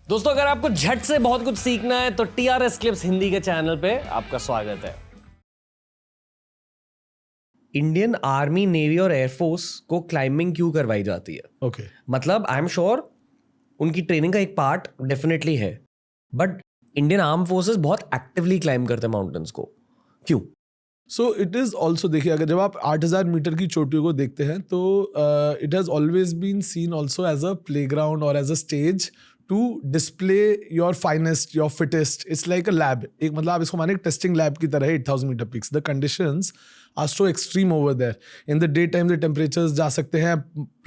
दोस्तों अगर आपको झट से बहुत कुछ सीखना है तो टीआरएस क्लिप्स हिंदी के चैनल पे आपका स्वागत है। इंडियन आर्मी, नेवी और एयरफोर्स को क्लाइंबिंग क्यों करवाई जाती है? ओके मतलब आई एम श्योर उनकी ट्रेनिंग का एक पार्ट डेफिनेटली है, बट इंडियन आर्म फोर्सेस बहुत एक्टिवली क्लाइंब करते हैं माउंटेन्स को, क्यों? सो इट इज़ ऑल्सो, देखिए अगर जब आप 8,000 मीटर की चोटियों को देखते हैं तो it has always been seen also as a playground और as a stage to display your finest, your fittest. It's like a lab. एक मतलब आप इसको माने एक टेस्टिंग लैब की तरह है 8,000 metre peaks. The conditions are so extreme over there. In the day time the temperatures जा सकते हैं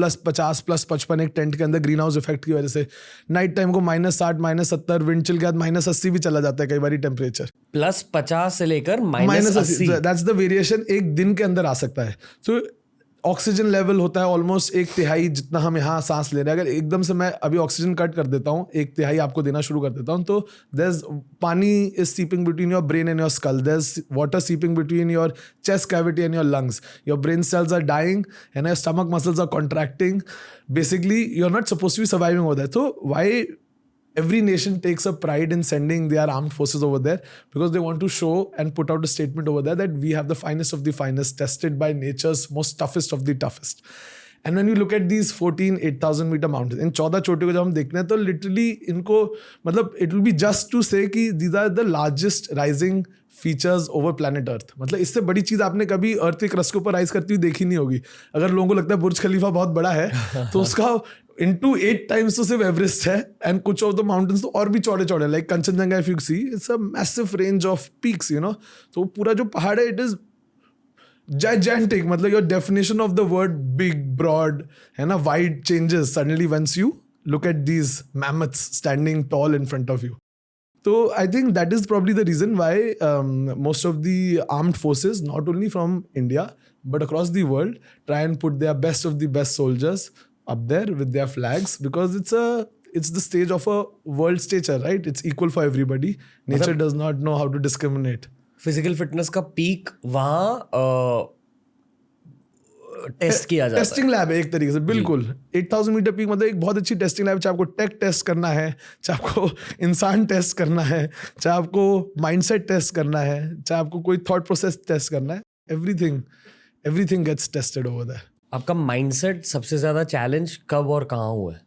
+50 +55 एक टेंट के अंदर ग्रीन हाउस इफेक्ट की वजह से. नाइट टाइम को -60 -70 विंड चिल के बाद -80 भी चला जाता है कई बार टेम्परेचर. +50 से लेकर -80 -80 दैट्स द वेरिएशन एक दिन के अंदर आ सकता है. तो ऑक्सीजन लेवल होता है ऑलमोस्ट 1/3 जितना हम यहाँ सांस ले रहे हैं. अगर एकदम से मैं अभी ऑक्सीजन कट कर देता हूँ, 1/3 आपको देना शुरू कर देता हूँ, तो there pani is seeping between your brain and your skull. There is water seeping between your chest cavity and your lungs. Your brain cells are dying and your stomach muscles are contracting. Basically you are not suppose to be surviving over that. So why every nation takes a pride in sending their armed forces over there? Because they want to show and put out a statement over there that we have the finest of the finest, tested by nature's most toughest of the toughest. And when you look at these 14 8,000 meter mountains, इन 14 चोटियों को जब हम देखते हैं तो literally इनको मतलब it will be just to say कि these are the largest rising features over planet Earth. मतलब इससे बड़ी चीज आपने कभी अर्थ के क्रस्ट के ऊपर राइज करती हुई देखी नहीं होगी. अगर लोगों को लगता है बुर्ज खलीफा बहुत बड़ा है तो उसका into 8 times तो सिर्फ एवरेस्ट है. एंड कुछ ऑफ द माउंटेन्स तो और भी चौड़े चौड़े, like Kangchenjunga if you see, it's a massive range of peaks, you know. तो पूरा जो पहाड़ है इट इज gigantic. मतलब your definition of the word big, broad, है ना, wide changes suddenly once you look at these mammoths standing tall in front of you. So I think that is probably the reason why most of the armed forces, not only from India but across the world, try and put their best of the best soldiers up there with their flags, because it's the stage of a world stature, right? It's equal for everybody. Nature does not know how to discriminate. Physical fitness का peak वहाँ test किया जाता है. Testing lab है एक तरीके से, बिल्कुल. 8,000 मीटर पीक मतलब एक बहुत अच्छी टेस्टिंग लैब. चाहे आपको टेक टेस्ट करना है, चाहे आपको इंसान टेस्ट करना है, चाहे आपको माइंडसेट टेस्ट करना है, चाहे आपको कोई थॉट प्रोसेस टेस्ट करना है, everything gets tested over there. आपका माइंडसेट सबसे ज्यादा चैलेंज कब और कहाँ हुआ है?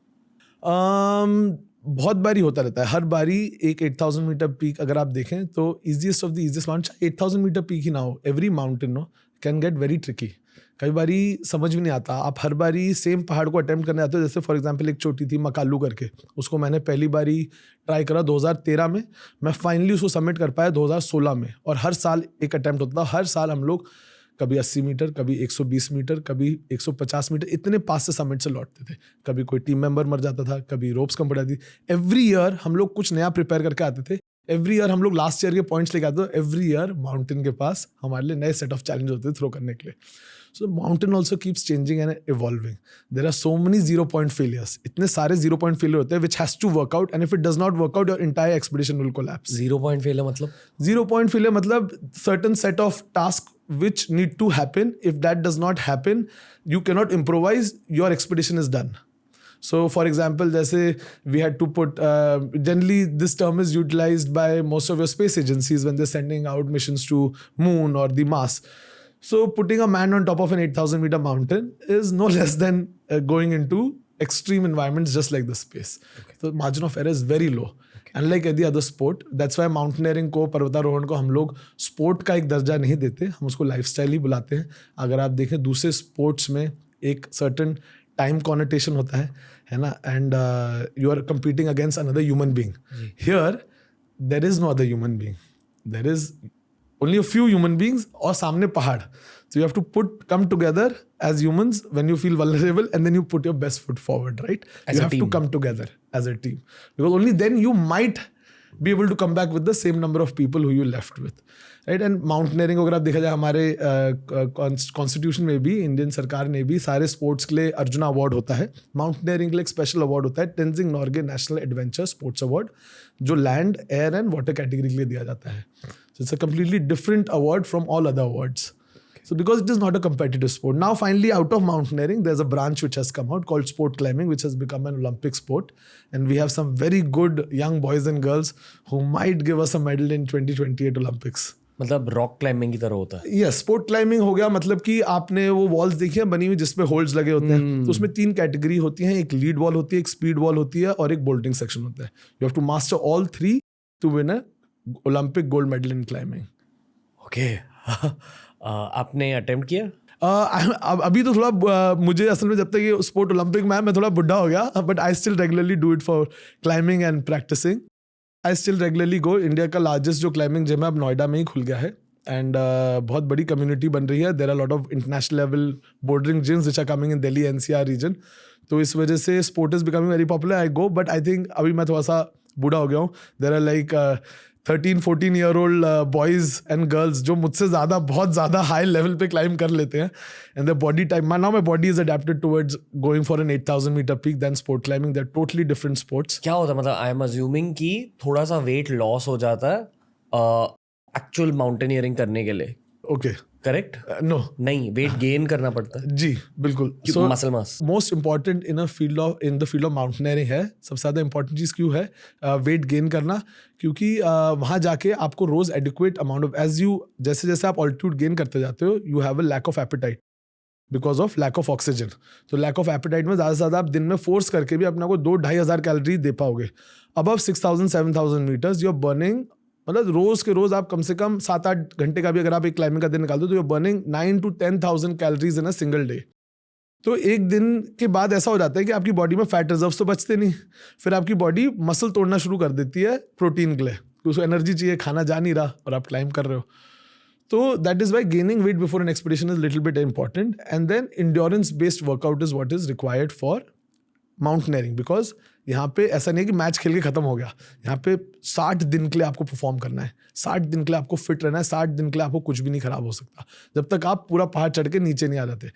बहुत बारी होता रहता है. हर बारी एक 8,000 मीटर पीक अगर आप देखें तो easiest of the easiest mountain, 8,000 metre peak ही ना हो, every mountain no can get very tricky. कई बारी समझ भी नहीं आता. आप हर बारी सेम पहाड़ को अटेम्प्ट करने आते हो. जैसे फॉर एग्जांपल एक चोटी थी मकालू करके, उसको मैंने पहली बारी ट्राई करा 2013 में. मैं फाइनली उसको सबमिट कर पाया 2016 में. और हर साल एक अटेम्प्ट होता था. हर साल हम लोग कभी 80 मीटर, कभी 120 मीटर, कभी 150 मीटर, इतने पास से समिट से लौटते थे. कभी कोई टीम मेंबर मर जाता था, कभी रोप्स कम पड़ जाती. एवरी ईयर हम लोग कुछ नया प्रिपेयर करके आते थे. एवरी ईयर हम लोग लास्ट ईयर के पॉइंट्स लेके आते थे. एवरी ईयर माउंटेन के पास हमारे लिए नए सेट ऑफ चैलेंज होते थे थ्रो करने के लिए. So mountain also keeps changing and evolving. There are so many 0 point failures. इतने सारे 0 point फेलियर होते हैं which has to work out, and if it does not work out your entire expedition will collapse. 0 point fail है मतलब? 0 point failure मतलब certain set of tasks which need to happen. If that does not happen, you cannot improvise. Your expedition is done. So, for example, जैसे we had to put. Generally, this term is utilized by most of your space agencies when they're sending out missions to Moon or the Mars. So, putting a man on top of an 8,000 meter mountain is no less than going into extreme environments just like the space. Okay. So, margin of error is very low. Unlike any other sport, that's why mountaineering को, पर्वतारोहण को हम लोग sport का एक दर्जा नहीं देते, हम उसको लाइफस्टाइल ही बुलाते हैं. अगर आप देखें दूसरे स्पोर्ट्स में एक सर्टन टाइम कॉनोटेशन होता है ना, and you are competing against another human being. Here there is no other human being, there is only a few human beings और सामने पहाड़. So you have to come together as humans when you feel vulnerable, and then you put your best foot forward, right? You have to come together as a team, because only then you might be able to come back with the same number of people who you left with, right? And mountaineering अगर आप देखा जाए हमारे constitution में भी, Indian सरकार ने भी सारे स्पोर्ट्स के लिए अर्जुना अवार्ड होता है. माउंटेनियरिंग के लिए एक स्पेशल अवार्ड होता है, Tenzing Norgay national adventure sports award, जो land, air and water category के लिए दिया जाता है. So it's a completely different award from all other awards. So because it is not a competitive sport. Now finally out of mountaineering, there's a branch which has come out called sport climbing, which has become an Olympic sport. And we have some very good young boys and girls who might give us a medal in 2028 Olympics. मतलब rock climbing की तरह होता है. Yes, sport climbing हो गया, मतलब कि आपने वो वॉल्स देखी हैं बनी हुई जिसपे होल्ड्स लगे होते हैं. तो उसमें 3 कैटेगरी होती हैं. एक लीड वॉल होती है, एक स्पीड वॉल होती है और एक बोल्टिंग सेक्शन होता है. You have to master all 3 to win a Olympic gold medal in climbing. Okay. आपने अटेम्प्ट किया? अभी तो थोड़ा मुझे असल में जब तक ये स्पोर्ट ओलंपिक में है मैं थोड़ा बुढ़ा हो गया, but I still regularly do it for climbing and practising. I still regularly go. India का लार्जेस्ट जो क्लाइंबिंग जिम है अब नोएडा में ही खुल गया है. एंड बहुत बड़ी कम्युनिटी बन रही है. There are lot of international level bouldering gyms which are coming in Delhi NCR region. तो इस वजह से sport is becoming very popular. I go, but I think अभी मैं थोड़ा सा बूढ़ा हो गया हूँ. There are like 13-14 year old boys and girls जो मुझसे ज़्यादा बहुत ज़्यादा हाई लेवल पे क्लाइंब कर लेते हैं. And the body type now my body is adapted towards going for an 8,000 metre peak than sport climbing. They are totally different sports. क्या होता है, मतलब आई एम अज्यूमिंग कि थोड़ा सा वेट लॉस हो जाता है एक्चुअल माउंटेनियरिंग करने के लिए. Okay, correct? नो, नहीं, वेट गेन करना पड़ता है. जी बिल्कुल. So, muscle mass most important in the field of mountaineering है. सबसे ज़्यादा इंपॉर्टेंट चीज़ क्यों है वेट गेन करना? क्योंकि वहाँ जाके आपको रोज एडिक्वेट अमाउंट ऑफ जैसे जैसे आप ऑल्टीट्यूड गेन करते जाते हो you have a lack of appetite because of lack of oxygen. तो लैक ऑफ एपेटाइट में ज़्यादा से ज़्यादा आप दिन में फोर्स करके भी अपने को 2-2.5 हज़ार कैलोरी दे पाओगे. अब 6,000-7,000 मीटर्स यू आर बर्निंग, मतलब रोज के रोज आप कम से कम 7-8 घंटे का भी अगर आप एक क्लाइंबिंग का दिन निकाल दो तो you are burning 9,000 to 10,000 calories in a single day. तो एक दिन के बाद ऐसा हो जाता है कि आपकी बॉडी में फैट रिजर्व्स तो बचते नहीं. फिर आपकी बॉडी मसल तोड़ना शुरू कर देती है प्रोटीन के लिए. उसको एनर्जी चाहिए, खाना जा नहीं रहा और आप क्लाइंब कर रहे हो. तो that is why gaining weight before an expedition is little bit important. And then endurance based workout is what is required for mountaineering. Because यहाँ पे ऐसा नहीं है कि मैच खेल के खत्म हो गया. यहाँ पे 60 दिन के लिए आपको परफॉर्म करना है. 60 दिन के लिए आपको फिट रहना है. 60 दिन के लिए आपको कुछ भी नहीं खराब हो सकता जब तक आप पूरा पहाड़ चढ़ के नीचे नहीं आ जाते.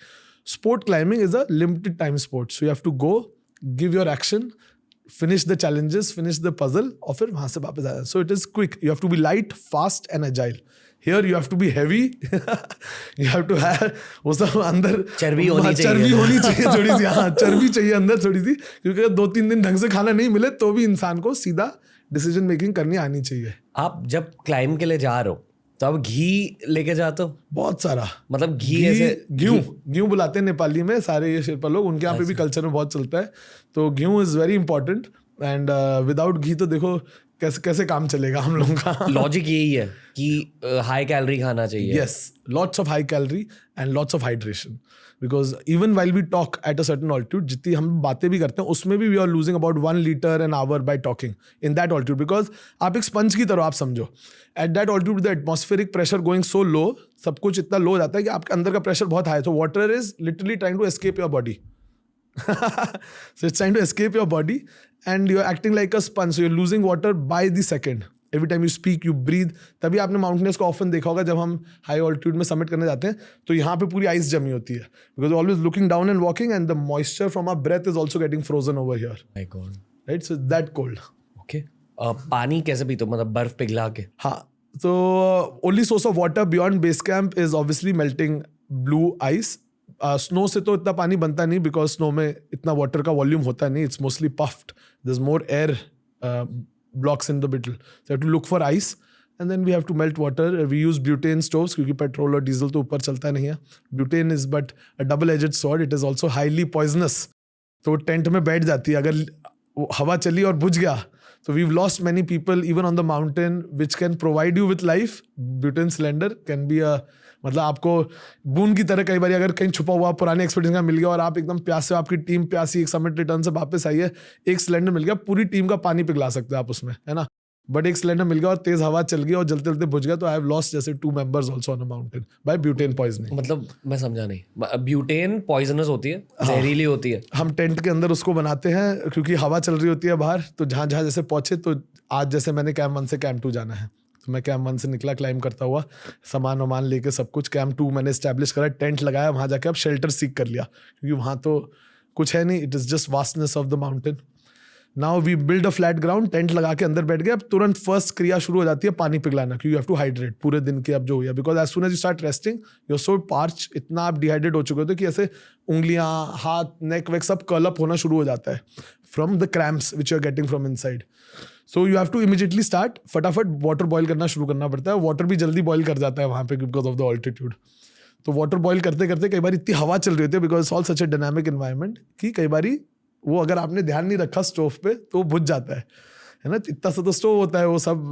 Sport climbing is a limited time sport. So you have to go, give your action, finish the challenges, finish the puzzle और फिर वहां से वापस आया. So it is quick. You have to be light, fast and agile. Here you have to be heavy. You have to have वो सब अंदर चर्बी होनी चाहिए थोड़ी सी. हाँ, चर्बी चाहिए अंदर थोड़ी सी, क्योंकि 2-3 दिन ढंग से खाना नहीं मिले तो भी इंसान को सीधा डिसीजन मेकिंग करनी आनी चाहिए. आप जब क्लाइंब के लिए जा रहे हो तो आप घी लेके जाते हो? बहुत सारा, मतलब घी ऐसे घी बुलाते हैं नेपाली में सारे ये शेरपा लोग. उनके यहाँ पे भी कल्चर में बहुत चलता है. तो ghee is very important. And without ghee तो देखो कैसे काम चलेगा हम लोगों का. लॉजिक यही है कि हाई कैलोरी खाना चाहिए. Yes, lots of high calorie and lots of hydration. Because even while we talk at a certain altitude, जितनी हम बातें भी करते हैं उसमें भी we are losing about 1 litre an hour by talking in that altitude. Because आप एक स्पंज की तरह आप समझो. At that altitude the atmospheric pressure going so low, सब कुछ इतना लो हो जाता है कि आपके अंदर का प्रेशर बहुत हाई है. तो water is literally trying to escape your body. So it's trying to escape your body and you're acting like a sponge. So you're losing water by the second. Every time you speak, you breathe. तभी आपने mountaineers को often देखा होगा जब हम high altitude में summit करने जाते हैं तो यहाँ पे पूरी आइस जमी होती है. Because we're always looking down and walking and the moisture from our breath is also getting frozen over here. My God. Right? So it's that cold. Okay. पानी कैसे पीते हो, मतलब बर्फ पिघला के? हाँ, तो only source of water beyond base camp is obviously melting blue ice. Snow से तो इतना पानी बनता नहीं बिकॉज स्नो में इतना वाटर का वॉल्यूम होता नहीं. It's mostly puffed. There is more air blocks in the middle. So have to look for ice and then we have to melt water. We use butane stoves क्योंकि petrol और diesel तो ऊपर चलता नहीं है. Butane is but a double edged sword. It is also highly poisonous. तो tent में बैठ जाती है, अगर हवा चली और बुझ गया तो we've lost many people even on the mountain which can provide you with life. Butane cylinder can be a, मतलब आपको बूंद की तरह कई बार अगर कहीं छुपा हुआ पुराने एक्सपीडिशन का मिल गया और आप एकदम प्यासे हो, आपकी टीम प्यासी, एक समिट रिटर्न से वापस आई है, एक सिलेंडर मिल गया, पूरी टीम का पानी पिघला सकते हैं आप उसमें, है ना. बट एक सिलेंडर मिल गया और तेज हवा चल गई और जलते जलते बुझ गया तो आई हैव लॉस्ट जैसे 2 members also on a mountain by butane poisoning. मतलब मैं समझा नहीं, ब्यूटेन पॉइजनस होती है, जहरीली होती है. हम टेंट के अंदर उसको बनाते हैं क्योंकि हवा चल रही होती है बाहर. तो जहाँ जहाँ जैसे पहुंचे, तो आज जैसे मैंने कैंप 1 से कैंप 2 जाना है तो मैं कैंप 1 से निकला क्लाइंब करता हुआ, सामान वामान लेके सब कुछ. कैंप 2 मैंने स्टैब्लिश करा, टेंट लगाया, वहाँ जाके अब शेल्टर सीख कर लिया क्योंकि वहाँ तो कुछ है नहीं. It is just vastness of the mountain. Now we build a flat ground, tent लगा के अंदर बैठ गए, अब तुरंत फर्स्ट क्रिया शुरू हो जाती है पानी पिघलाना, क्योंकि यू हैव टू हाइड्रेट पूरे दिन के अब जो हुआ, because as soon as you start resting you are so parched, इतना आप डिहाइड्रेट हो चुके होते कि ऐसे उंगलियां, हाथ, नेक वेक सब कर्ल अप होना शुरू हो जाता है from the cramps which you are getting from inside. So you have to immediately start, फटाफट वाटर बॉयल करना शुरू करना पड़ता है. वाटर भी जल्दी बॉयल कर जाता है वहाँ पे बिकॉज ऑफ द ऑल्टीट्यूड. तो वाटर बॉयल करते करते कई बार इतनी हवा चल रही होती है, because all such a dynamic environment, कि कई बारी वो अगर आपने ध्यान नहीं रखा स्टोव पे तो बुझ जाता है ना. इतना सा तो स्टोव होता है वो सब,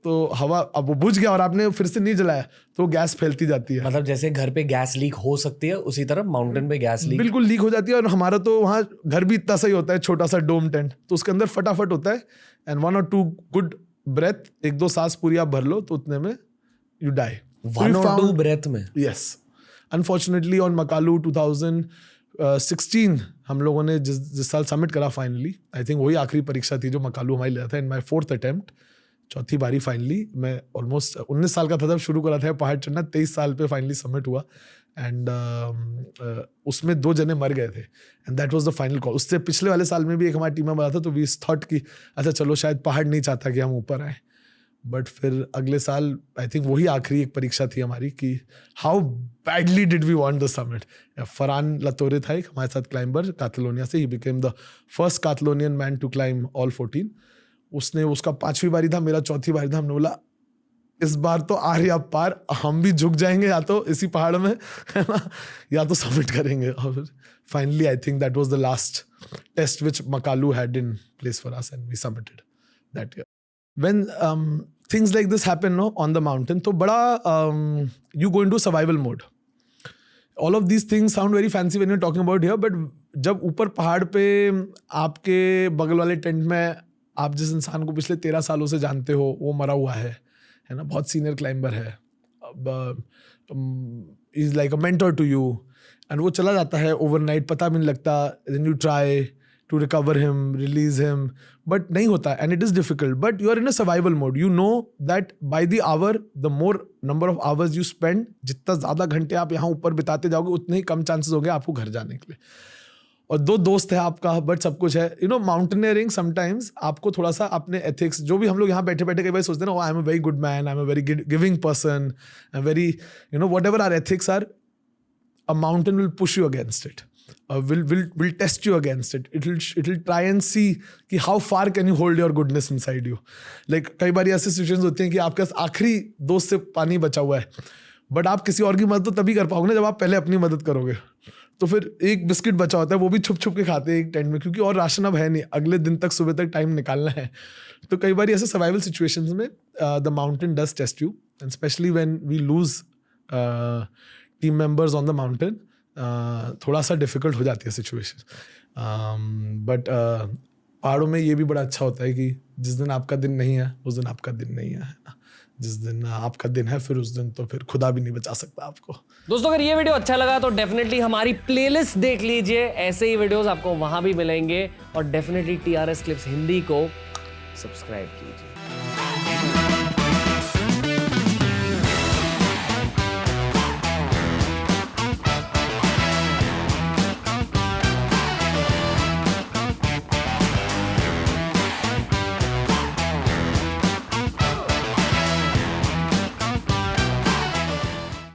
तो हवा अब वो बुझ गया और आपने फिर से नहीं जलाया तो गैस फैलती जाती है. मतलब जैसे घर पे गैस लीक हो सकती है, उसी तरह माउंटेन पे गैस लीक बिल्कुल लीक हो जाती है. और हमारा तो वहाँ घर भी इतना सा ही होता है, छोटा सा डोम टेंट, तो उसके अंदर फटाफट होता है. एंड 1 or 2 गुड ब्रेथ, 1-2 सांस पूरी आप भर लो तो उतने में यू डाई. 1 or 2 ब्रेथ में. यस, अनफॉर्चुनेटली ऑन मकालू 2016 हम लोगों ने जिस साल सबमिट करा फाइनली, आई थिंक वही आखिरी परीक्षा थी जो मकालू हमारी लिया था. इन माई 4th अटेम्प्ट, चौथी बारी फाइनली. मैं ऑलमोस्ट 19 साल का था जब शुरू करा था पहाड़ चढ़ना, 23 साल पे फाइनली सबमिट हुआ. एंड उसमें 2 जने मर गए थे and that was the final call. उससे पिछले वाले साल में भी एक हमारी टीम में बना था, तो वी थॉट कि अच्छा चलो शायद पहाड़ नहीं चाहता कि हम ऊपर आए. बट फिर अगले साल आई थिंक वही आखिरी एक परीक्षा थी हमारी कि how badly did we want the summit. Ferran Latorre था एक हमारे साथ क्लाइंबर कातलोनिया से, he became the first Catalonian man to climb all 14. उसने, उसका 5वीं बारी था, मेरा 4थी बारी था. हमने बोला इस बार तो आर्या पार, हम भी झुक जाएंगे या तो इसी पहाड़ में, है ना, या तो सबमिट करेंगे. और finally I think that was the last test which Makalu had in place for us and we submitted that year. When things like this happen on the mountain, तो बड़ा you go into survival mode. All of these things sound very fancy when you're talking about here, but जब ऊपर पहाड़ पे आपके बगल वाले tent में आप जिस इंसान को पिछले 13 सालों से जानते हो वो मरा हुआ है ना, बहुत सीनियर क्लाइंबर है, is like a mentor to you, and वो चला जाता है ओवरनाइट, पता भी नहीं लगता. Then you try to recover him, release him, but नहीं होता, and it is difficult. But you are in a survival mode. You know that by the hour, the more number of hours you spend, जितना ज़्यादा घंटे आप यहाँ ऊपर बिताते जाओगे उतने ही कम चांसेस होंगे आपको घर जाने के लिए. और 2 दोस्त है आपका, बट सब कुछ है. यू नो, माउंटेनियरिंग समटाइम्स आपको थोड़ा सा अपने एथिक्स, जो भी हम लोग यहाँ बैठे बैठे कई बार सोचते हैं ना, I am a very good man, I am a very giving person, I am very, you know, whatever our ethics are, a mountain will push you against it. Will test you against it. It will try and see कि how far can you hold your goodness inside you. Like कई बार ऐसे situations होती हैं कि आपके पास आखिरी दोस्त से पानी बचा हुआ है, बट आप किसी और की मदद तो तभी कर पाओगे ना जब आप पहले अपनी मदद करोगे. तो फिर एक बिस्किट बचा होता है, वो भी छुप छुप के खाते हैं एक टेंट में, क्योंकि और राशन अब है नहीं, अगले दिन तक सुबह तक टाइम निकालना है. तो कई बार ऐसे सर्वाइवल सिचुएशंस में the mountain does test you, and specially when we lose team members on the mountain, थोड़ा सा डिफिकल्ट हो जाती है सिचुएशन. बट पहाड़ों में ये भी बड़ा अच्छा होता है कि जिस दिन आपका दिन नहीं है उस दिन आपका दिन नहीं है ना, जिस दिन आपका दिन है फिर उस दिन तो फिर खुदा भी नहीं बचा सकता आपको. दोस्तों अगर ये वीडियो अच्छा लगा तो डेफिनेटली हमारी प्लेलिस्ट देख लीजिए, ऐसे ही वीडियोस आपको वहां भी मिलेंगे. और डेफिनेटली TRS क्लिप्स हिंदी को सब्सक्राइब कीजिए.